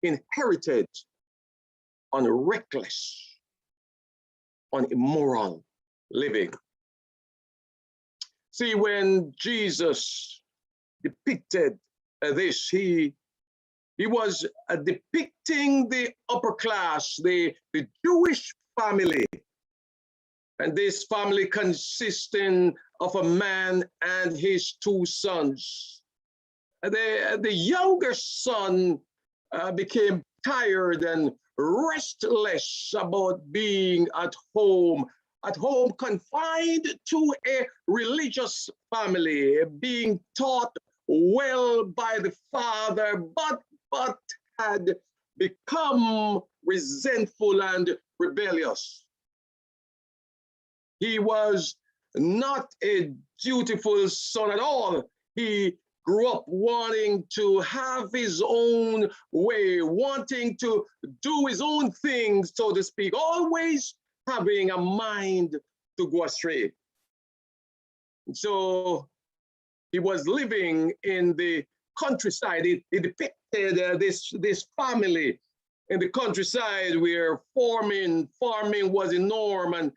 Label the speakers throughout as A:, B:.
A: inherited on reckless, on immoral living. See, when Jesus depicted this, he was depicting the upper class, the Jewish family. And this family consisting of a man and his two sons. The younger son became tired and restless about being at home confined to a religious family, being taught well by the father, but had become resentful and rebellious. He was not a dutiful son at all. He grew up wanting to have his own way, wanting to do his own things, so to speak, always having a mind to go astray. And so he was living in the countryside. He depicted this family in the countryside where farming was the norm, and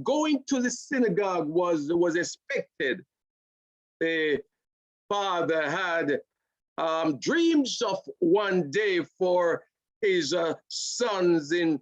A: going to the synagogue was expected. The father had dreams of one day for his sons, in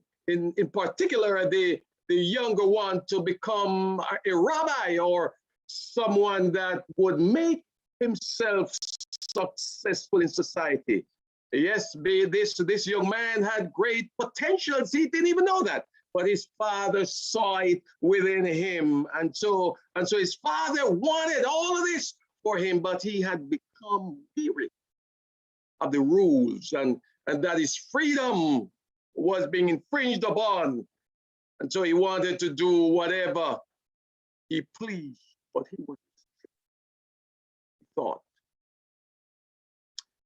A: particular the younger one, to become a rabbi or someone that would make himself successful in society. Yes, this young man had great potentials. He didn't even know that, but his father saw it within him, and so his father wanted all of this for him, but he had become weary of the rules, and that his freedom was being infringed upon, and so he wanted to do whatever he pleased, but he thought.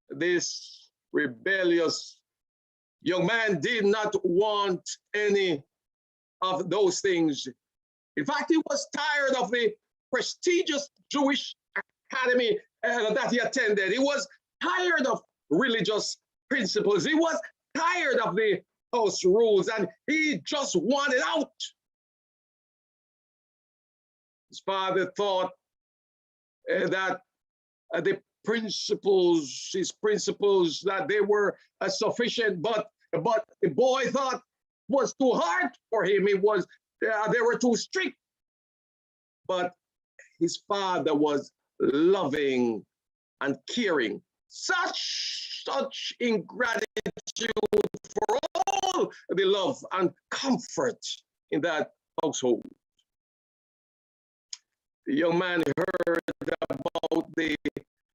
A: This rebellious young man did not want any of those things. In fact, he was tired of the prestigious Jewish academy that he attended. He was tired of religious principles. He was tired of the house rules, and he just wanted out. His father thought that his principles, that they were sufficient, but the boy thought it was too hard for him. It was they were too strict. But his father was loving and caring. Such ingratitude for all the love and comfort in that household. The young man heard about the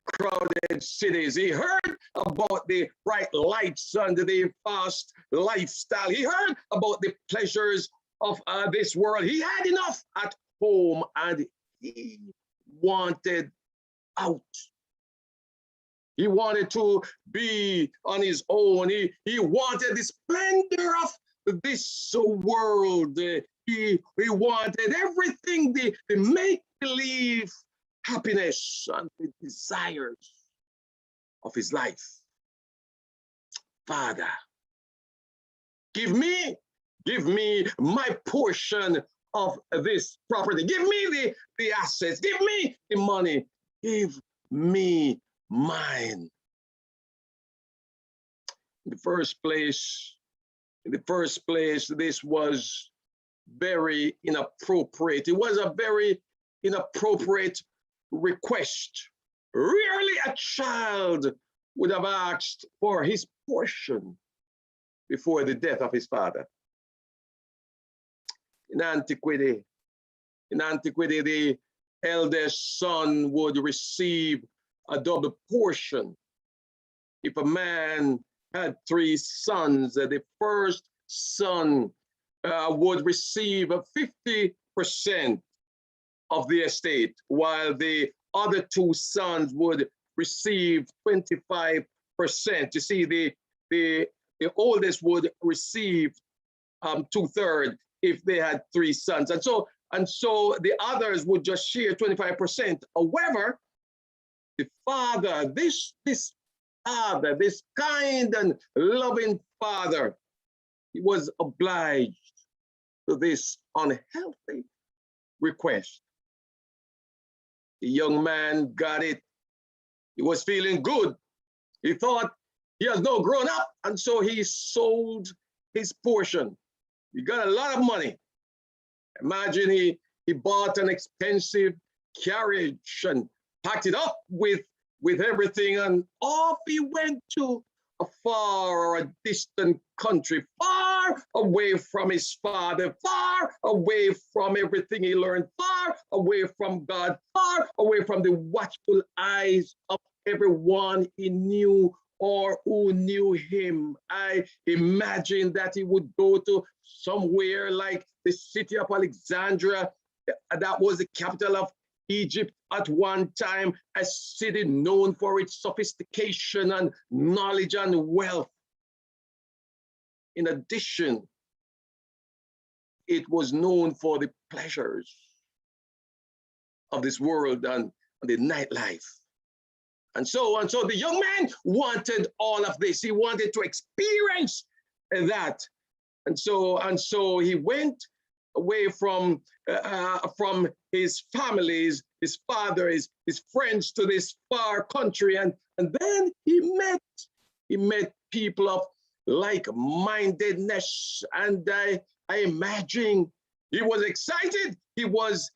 A: crowded cities. He heard about the bright lights and the fast lifestyle. He heard about the pleasures of this world. He had enough at home, and he wanted out. He wanted to be on his own. He wanted the splendor of this world. He wanted everything, the make-believe happiness and the desires of his life. Father, give me my portion of this property. Give me the assets. Give me the money. Give me mine. In the first place, this was very inappropriate. It was a very inappropriate request. Rarely a child would have asked for his portion before the death of his father. In antiquity, the eldest son would receive a double portion. If a man had 3 sons, the first son would receive 50% of the estate, while the other 2 sons would receive 25%. You see, the oldest would receive 2/3 if they had 3 sons, and so the others would just share 25%. However, the father, this father, this kind and loving father, he was obliged to this unhealthy request. The young man got it. He was feeling good. He thought he has now grown up, and so he sold his portion. He got a lot of money. Imagine he bought an expensive carriage and packed it up with everything, and off he went to a far or a distant country, far away from his father, far away from everything he learned, far away from God, far away from the watchful eyes of everyone he knew or who knew him. I imagine that he would go to somewhere like the city of Alexandria, that was the capital of Egypt at one time, a city known for its sophistication and knowledge and wealth. In addition, it was known for the pleasures of this world and the nightlife. And so the young man wanted all of this. He wanted to experience that. And so he went away from his families, his father, his friends, to this far country, and then he met people of like-mindedness, and I imagine he was excited. He was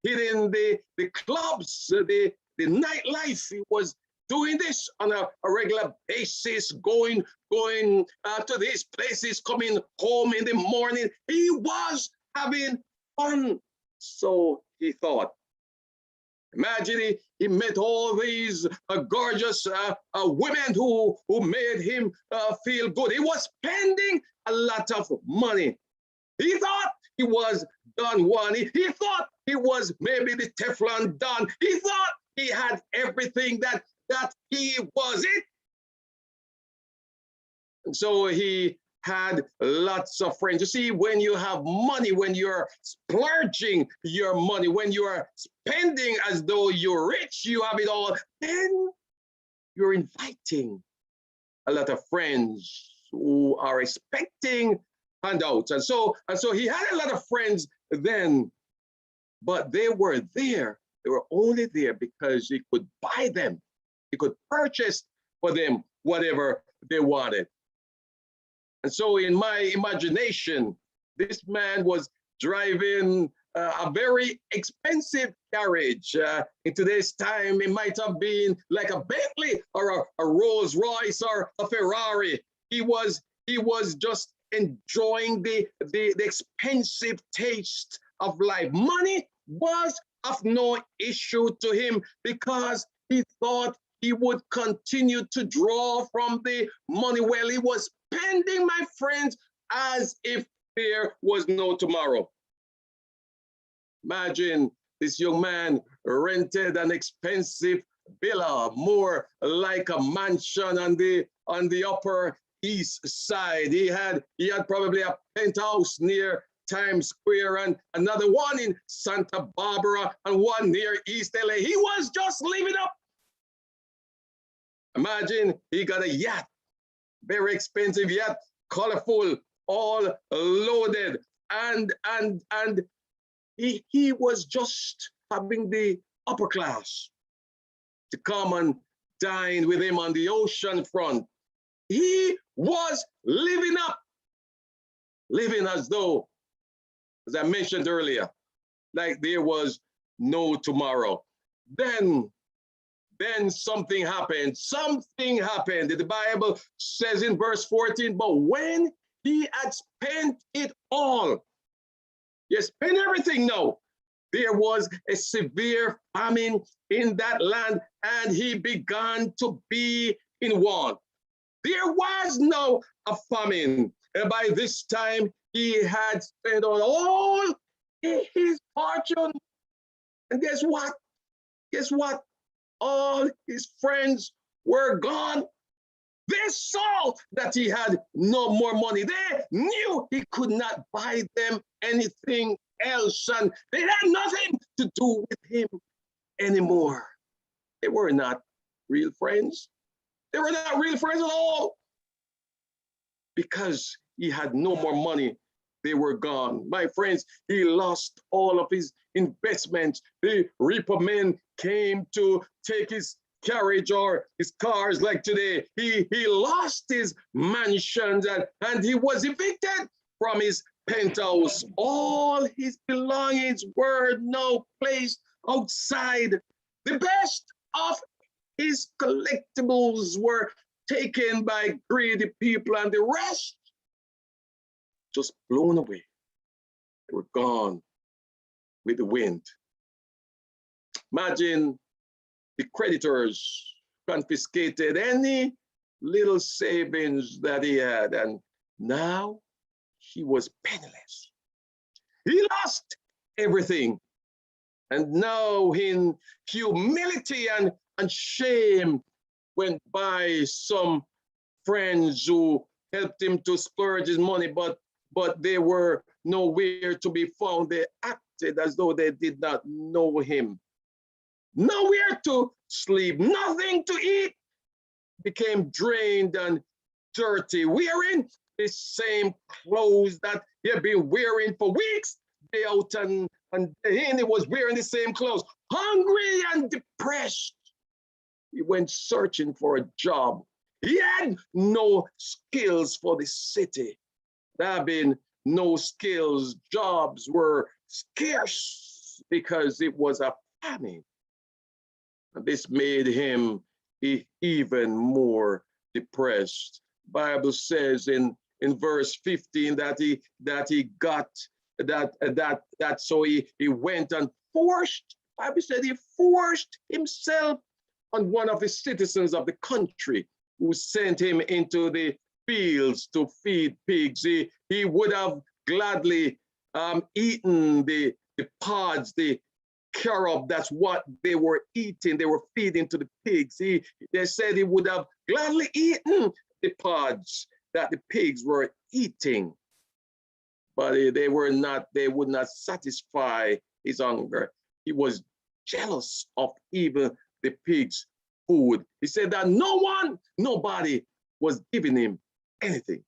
A: hitting the clubs, the nightlife. He was doing this on a regular basis, going to these places, coming home in the morning. He was having fun, so he thought. Imagine he met all these gorgeous women who made him feel good. He was spending a lot of money. He thought he was Don Juan. He thought he was maybe the Teflon Don. He thought he had everything, that he was it. And so he had lots of friends. You see, when you have money, when you're splurging your money, when you are spending as though you're rich, you have it all, then you're inviting a lot of friends who are expecting handouts. And so he had a lot of friends then, but they were there. They were only there because he could buy them. He could purchase for them whatever they wanted. And so in my imagination, this man was driving a very expensive carriage. In today's time, it might have been like a Bentley or a Rolls Royce or a Ferrari. He was just enjoying the expensive taste of life. Money was of no issue to him because he thought he would continue to draw from the money. Well, he was spending, my friends, as if there was no tomorrow. Imagine this young man rented an expensive villa, more like a mansion on the upper east side. He had probably a penthouse near Times Square and another one in Santa Barbara and one near East LA. He was just living up. Imagine he got a yacht, very expensive yacht, colorful, all loaded, and he was just having the upper class to come and dine with him on the ocean front. He was living up, living as though, as I mentioned earlier, like there was no tomorrow. Then something happened. Something happened. The Bible says in verse 14, but when he had spent it all, he spent everything now, there was a severe famine in that land, and he began to be in want. There was now a famine, and by this time he had spent all his fortune. And guess what? Guess what? All his friends were gone. They saw that he had no more money. They knew he could not buy them anything else, and they had nothing to do with him anymore. They were not real friends. They were not real friends at all. Because he had no more money, they were gone. My friends, he lost all of his investments. The reaper men came to take his carriage or his cars like today. He lost his mansions and he was evicted from his penthouse. All his belongings were now placed outside. The best of his collectibles were taken by greedy people, and the rest just blown away. They were gone with the wind. Imagine the creditors confiscated any little savings that he had, and now he was penniless. He lost everything. And now in humility and shame went by some friends who helped him to splurge his money, but they were nowhere to be found. They acted as though they did not know him. Nowhere to sleep, nothing to eat. Became drained and dirty, wearing the same clothes that he had been wearing for weeks, day out and day in. He was wearing the same clothes, hungry and depressed. He went searching for a job. He had no skills for the city. There have been no skills. Jobs were scarce because it was a famine. And this made him even more depressed. Bible says in verse 15 that so he went and forced, Bible said he forced himself on one of the citizens of the country who sent him into the fields to feed pigs. He would have gladly eaten the pods, the carob. That's what they were eating. They were feeding to the pigs. They said he would have gladly eaten the pods that the pigs were eating, but they would not satisfy his hunger. He was jealous of even the pigs' food. He said that nobody was giving him anything.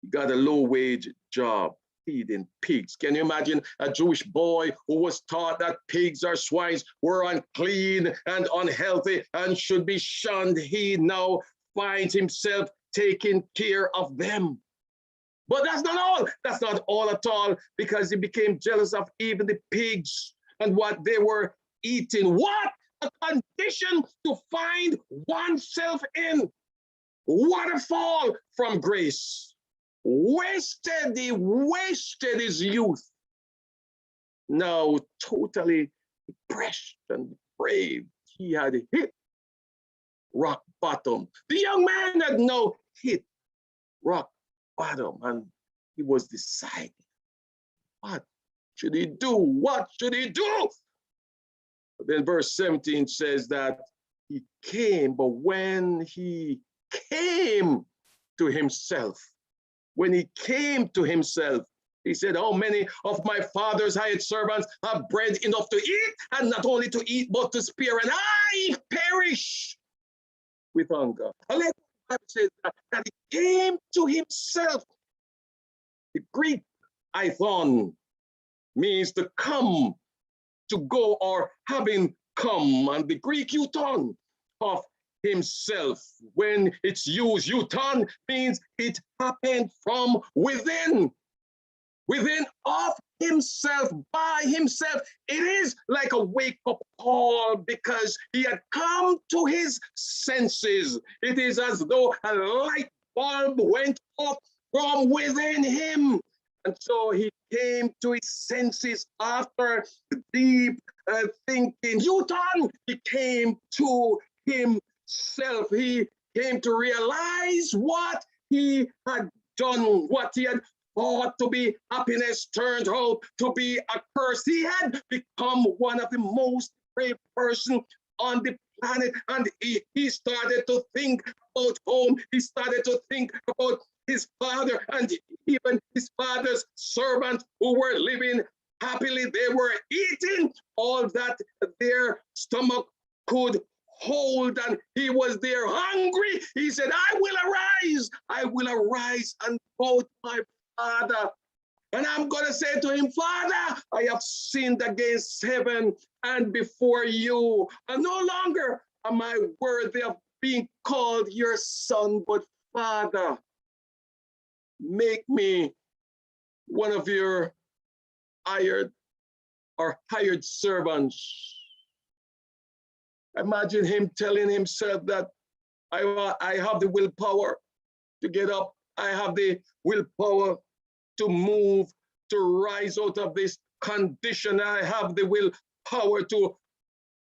A: He got a low-wage job feeding pigs. Can you imagine a Jewish boy who was taught that pigs or swines were unclean and unhealthy and should be shunned? He now finds himself taking care of them. But that's not all. That's not all at all, because he became jealous of even the pigs and what they were eating. What a condition to find oneself in. What a fall from grace. He wasted his youth. Now totally depressed and depraved. He had hit rock bottom. The young man had now hit rock bottom, and he was deciding, what should he do? What should he do? But then verse 17 says that he came, but when he came to himself, he said, how many of my father's hired servants have bread enough to eat, and not only to eat, but to spare, and I perish with hunger. And the Bible says that he came to himself. The Greek ithon means to come, to go, or having come, and the Greek euton of himself, when it's used, euton means it happened from within of himself, by himself. It is like a wake-up call, because he had come to his senses. It is as though a light bulb went off from within him. And so he came to his senses after deep thinking. Euton, he came to himself. He came to realize what he had done, what he had thought to be happiness turned out to be a curse. He had become one of the most brave person on the planet, and he started to think about home. He started to think about his father, and even his father's servants who were living happily. They were eating all that their stomach could old and he was there hungry, he said, I will arise and go to my father. And I'm going to say to him, Father, I have sinned against heaven and before you. And no longer am I worthy of being called your son, but Father, make me one of your hired servants. Imagine him telling himself that I have the willpower to get up. I have the willpower to move, to rise out of this condition. I have the willpower to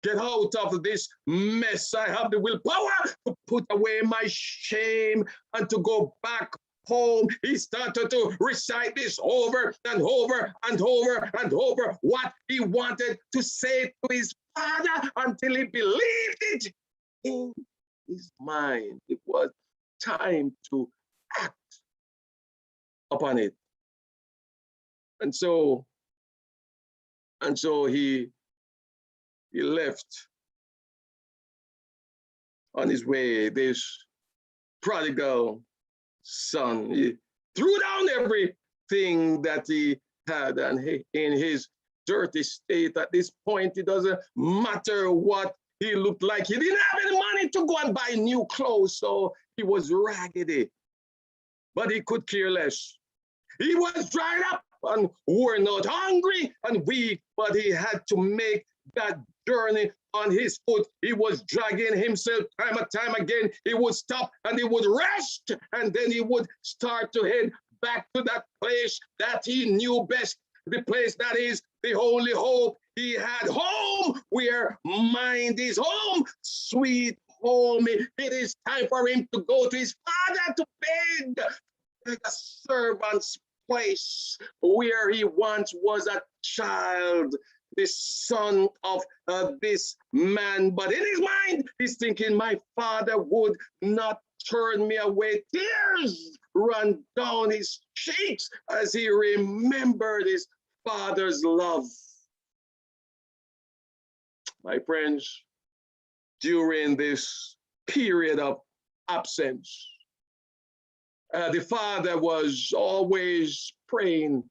A: get out of this mess. I have the willpower to put away my shame and to go back home. He started to recite this over and over and over and over, what he wanted to say to his father until he believed it in his mind. It was time to act upon it. And so he left on his way, this prodigal son. He threw down everything that he had, and in his dirty state at this point, it doesn't matter what he looked like. He didn't have any money to go and buy new clothes, so he was raggedy, but he could care less. He was dried up and worn out, hungry and weak, but he had to make that journey on his foot. He was dragging himself time and time again. He would stop and he would rest, and then he would start to head back to that place that he knew best, the place that is the only hope he had, home where mind is home, sweet home. It is time for him to go to his father to beg a servant's place where he once was a child, the son of this man. But in his mind, he's thinking, my father would not turn me away. Tears run down his cheeks as he remembered his father's love. My friends, during this period of absence, the father was always praying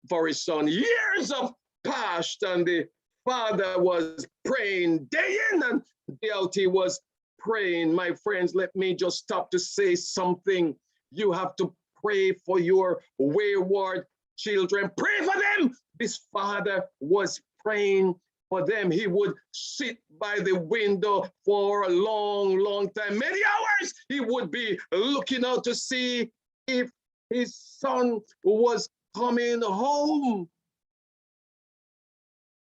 A: for his son. Years have passed, and the father was praying day in and day out. He was praying. My friends, let me just stop to say something. You have to pray for your wayward children. Pray for them. This father was praying for them. He would sit by the window for a long, long time, many hours. He would be looking out to see if his son was coming home.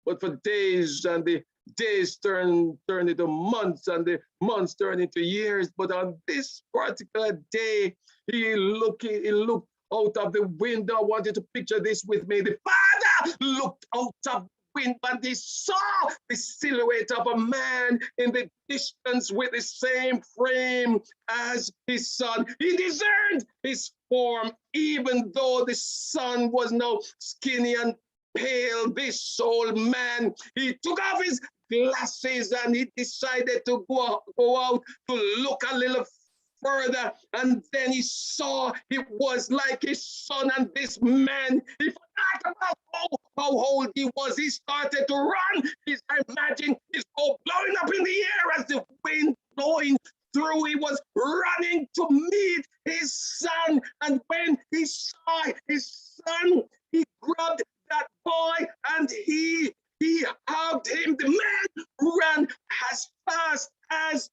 A: But for days, and the days turn into months, and the months turn into years. But on this particular day, he looked out of the window. I want you to picture this with me. The father looked out of and he saw the silhouette of a man in the distance with the same frame as his son. He discerned his form, even though the son was now skinny and pale. This old man, he took off his glasses and he decided to go out to look a little further, and then he saw it was like his son, and this man, he forgot about how old he was. He started to run. I imagine his coat blowing up in the air as the wind blowing through. He was running to meet his son, and when he saw his son, he grabbed that boy and he hugged him. The man ran as fast as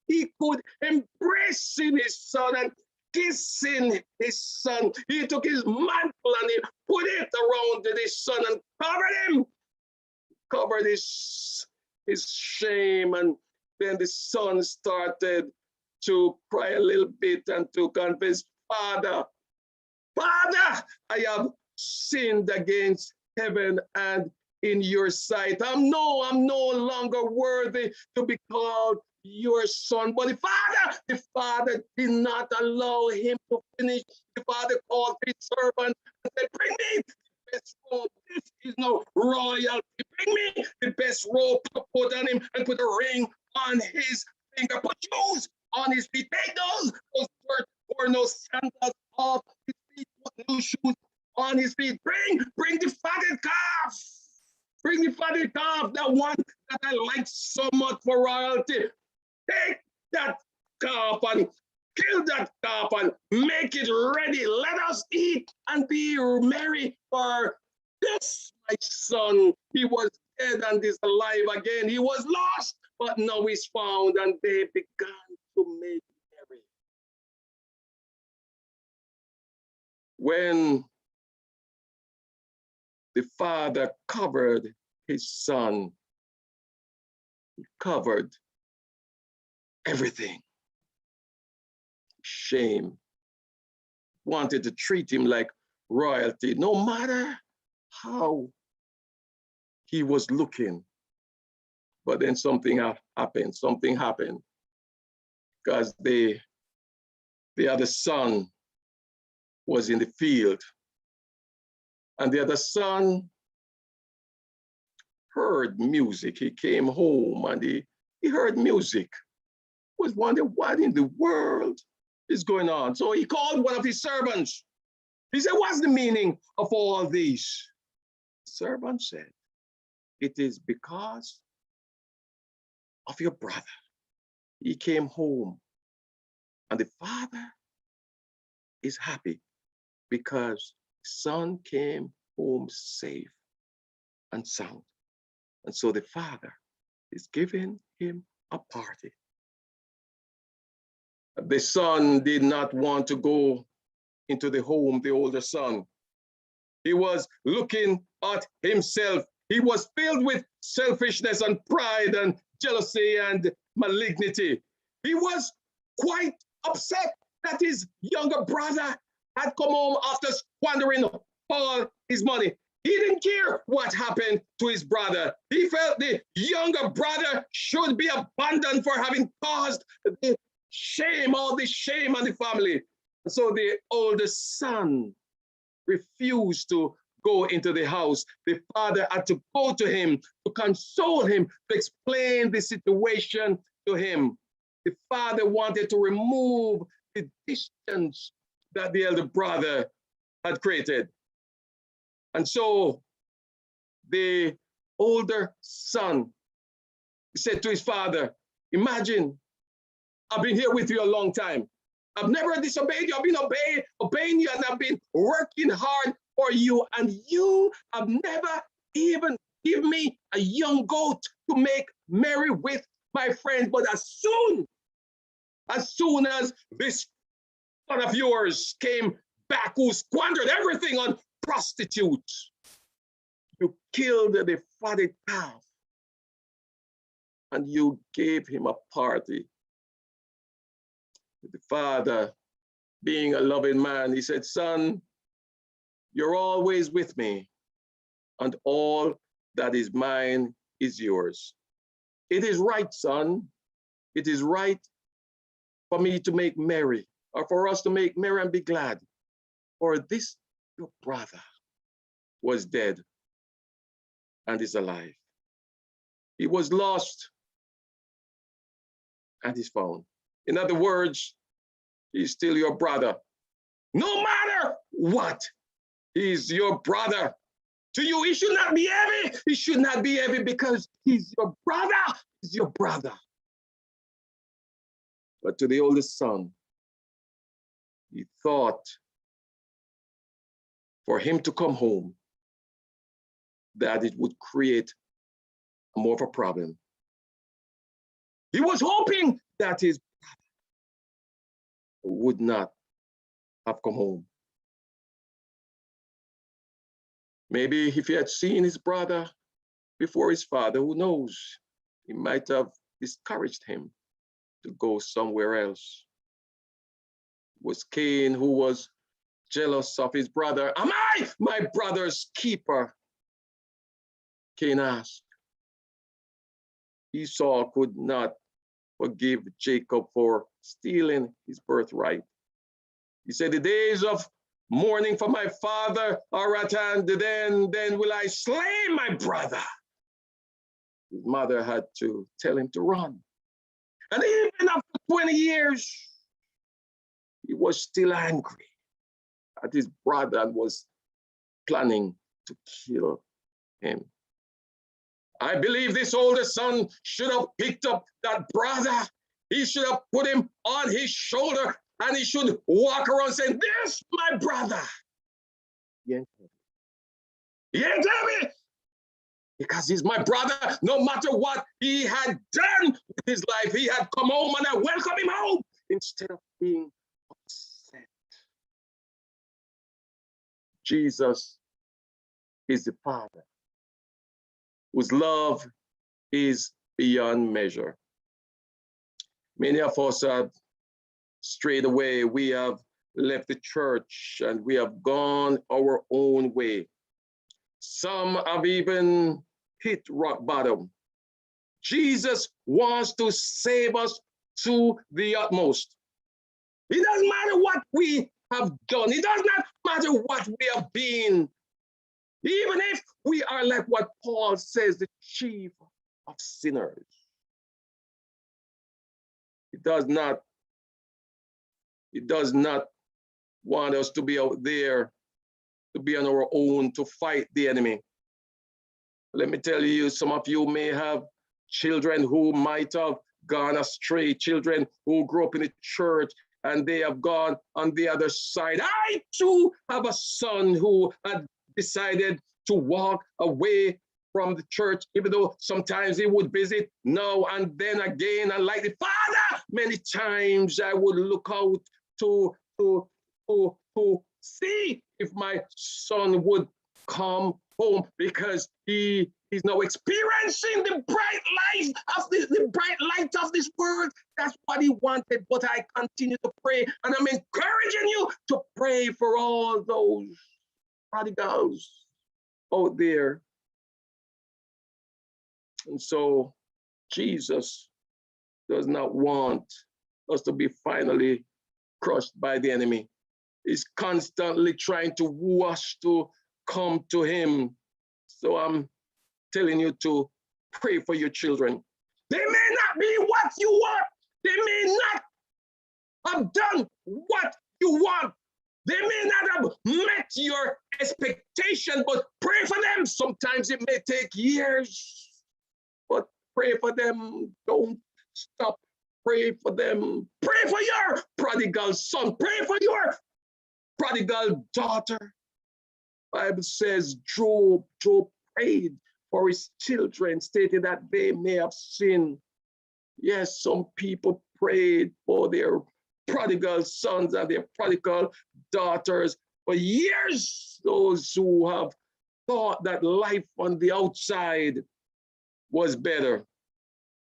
A: he could, embracing his son and kissing his son. He took his mantle and he put it around his son and covered his shame. And then the son started to cry a little bit and to confess, Father, I have sinned against heaven and in your sight. I'm no longer worthy to be called your son. But the father did not allow him to finish. The father called his servant and said, bring me the best robe. This is no royalty. Bring me the best robe to put on him and put a ring on his finger, put shoes on his feet, take those dirt or no sandals off his feet, put new shoes on his feet. Bring the fatted calf. Bring the fatted calf, that one that I like so much for royalty. Take that calf and kill that calf and make it ready. Let us eat and be merry, for this, my son, he was dead and is alive again. He was lost, but now he's found, and they began to make merry. When the father covered his son, he covered everything. Shame. Wanted to treat him like royalty, no matter how he was looking. But then something happened. Something happened. Because the other son was in the field. And the other son heard music. He came home and he heard music. Was wondering what in the world is going on. So he called one of his servants. He said, what's the meaning of all these? The servant said, it is because of your brother. He came home, and the father is happy because son came home safe and sound. And so the father is giving him a party. The son did not want to go into the home, the older son. He was looking at himself. He was filled with selfishness and pride and jealousy and malignity. He was quite upset that his younger brother had come home after squandering all his money. He didn't care what happened to his brother. He felt the younger brother should be abandoned for having caused the shame, all the shame on the family. So the older son refused to go into the house. The father had to go to him to console him, to explain the situation to him. The father wanted to remove the distance that the elder brother had created. And so the older son said to his father, imagine, I've been here with you a long time. I've never disobeyed you. I've been obeying you, and I've been working hard for you. And you have never even given me a young goat to make merry with my friends. But as soon as this son of yours came back, who squandered everything on prostitutes, you killed the fatted calf and you gave him a party. The father, being a loving man, he said, son, you're always with me, and all that is mine is yours. It is right, son. It is right for me to make merry, or for us to make merry and be glad. For this, your brother was dead and is alive. He was lost and is found. In other words, he's still your brother. No matter what, he's your brother. To you, he should not be heavy. He should not be heavy because he's your brother. He's your brother. But to the oldest son, he thought for him to come home, that it would create more of a problem. He was hoping that his brother would not have come home. Maybe if he had seen his brother before his father, who knows, he might have discouraged him to go somewhere else. It was Cain who was jealous of his brother. Am I my brother's keeper? Cain asked. Esau could not forgive Jacob for stealing his birthright. He said, the days of mourning for my father are at hand, then will I slay my brother. His mother had to tell him to run. And even after 20 years, he was still angry at his brother and was planning to kill him. I believe this older son should have picked up that brother. He should have put him on his shoulder and he should walk around saying, "This, my brother." He ain't heavy. Because he's my brother. No matter what he had done with his life, he had come home and I welcome him home instead of being upset. Jesus is the Father whose love is beyond measure. Many of us have strayed away. We have left the church and we have gone our own way. Some have even hit rock bottom. Jesus wants to save us to the utmost. It doesn't matter what we have done. It does not matter what we have been. Even if we are like what Paul says, the chief of sinners. It does not want us to be out there, to be on our own, to fight the enemy. Let me tell you, some of you may have children who might have gone astray, children who grew up in the church and they have gone on the other side. I too have a son who had decided to walk away from the church, even though sometimes he would visit now and then again. And like the father, many times I would look out to see if my son would come home, because he is now experiencing the bright light of this world. That's what he wanted. But I continue to pray, and I'm encouraging you to pray for all those prodigals out there. And so Jesus does not want us to be finally crushed by the enemy. He's constantly trying to woo us to come to him. So I'm telling you to pray for your children. They may not be what you want. They may not have done what you want. They may not have met your expectation, but pray for them. Sometimes it may take years, but pray for them. Don't stop. Pray for them. Pray for your prodigal son. Pray for your prodigal daughter. Bible says Job prayed for his children, stating that they may have sinned. Yes, some people prayed for their prodigal sons and their prodigal daughters for years. Those who have thought that life on the outside was better.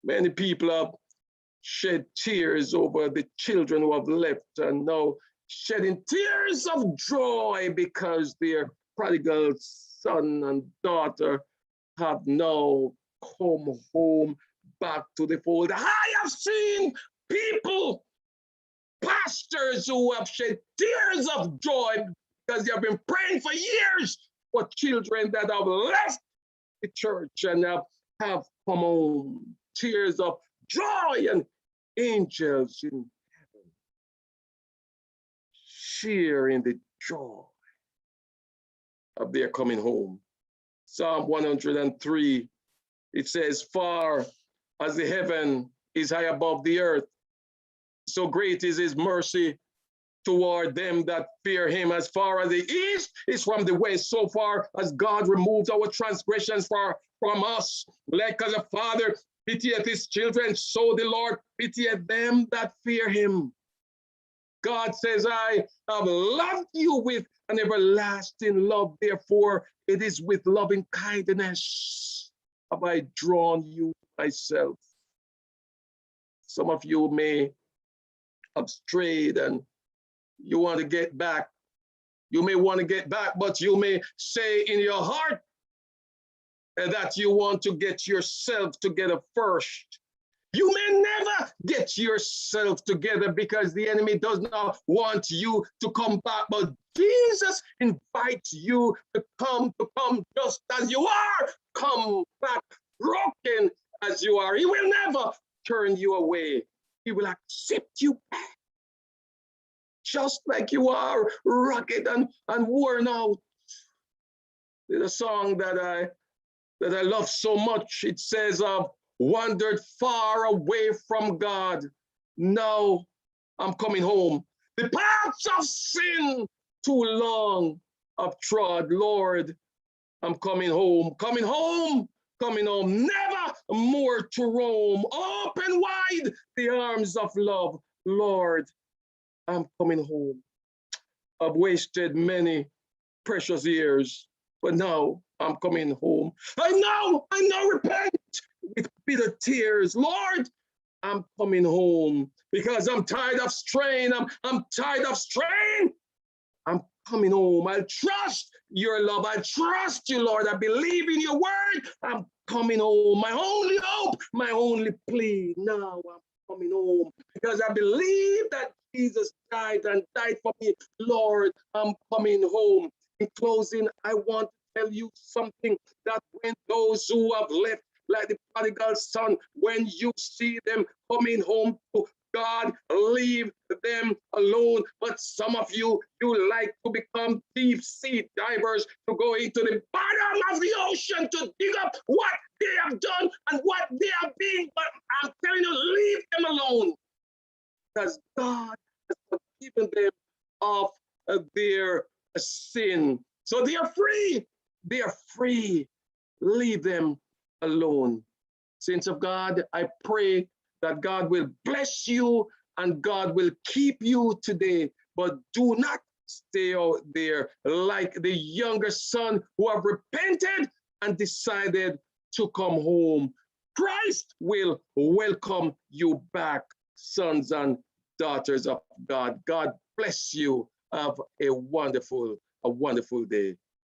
A: Many people have shed tears over the children who have left and now shedding tears of joy because their prodigal son and daughter have now come home back to the fold. I have seen people, pastors, who have shed tears of joy because they have been praying for years for children that have left the church and have come home. Tears of joy, and angels in heaven sharing the joy of their coming home. Psalm 103, it says, "Far as the heaven is high above the earth, so great is his mercy toward them that fear him. As far as the east is from the west, so far as God removes our transgressions from us. Like as a father pitieth his children, so the Lord pitieth them that fear him." God says, "I have loved you with an everlasting love. Therefore, it is with loving kindness have I drawn you myself." Some of you may have strayed and you want to get back. You may want to get back, but you may say in your heart that you want to get yourself together first. You may never get yourself together because the enemy does not want you to come back, but Jesus invites you to come just as you are. Come back broken as you are. He will never turn you away. He will accept you back, just like you are, rugged and worn out. There's a song that I love so much. It says, I've wandered far away from God. Now I'm coming home. The paths of sin too long I've trod. Lord, I'm coming home, coming home, coming home, never more to roam. Open wide the arms of love. Lord, I'm coming home. I've wasted many precious years, but now I'm coming home. I know, repent with bitter tears. Lord, I'm coming home because I'm tired of strain. I'm tired of strain. I'm coming home. I trust your love. I trust you, Lord. I believe in your word. I'm coming home. My only hope, my only plea. Now I'm coming home because I believe that Jesus died for me. Lord, I'm coming home. In closing, I want to tell you something, that when those who have left, like the prodigal son, when you see them coming home to God, leave them alone. But some of you like to become deep sea divers, to go into the bottom of the ocean to dig up what they have done and what they have been. But I'm telling you, leave them alone, because God has forgiven them of their sin. So they are free. They are free. Leave them alone. Saints of God, I pray that God will bless you and God will keep you today. But do not stay out there like the younger son who have repented and decided to come home. Christ will welcome you back, sons and daughters of God. God bless you. Have a wonderful day.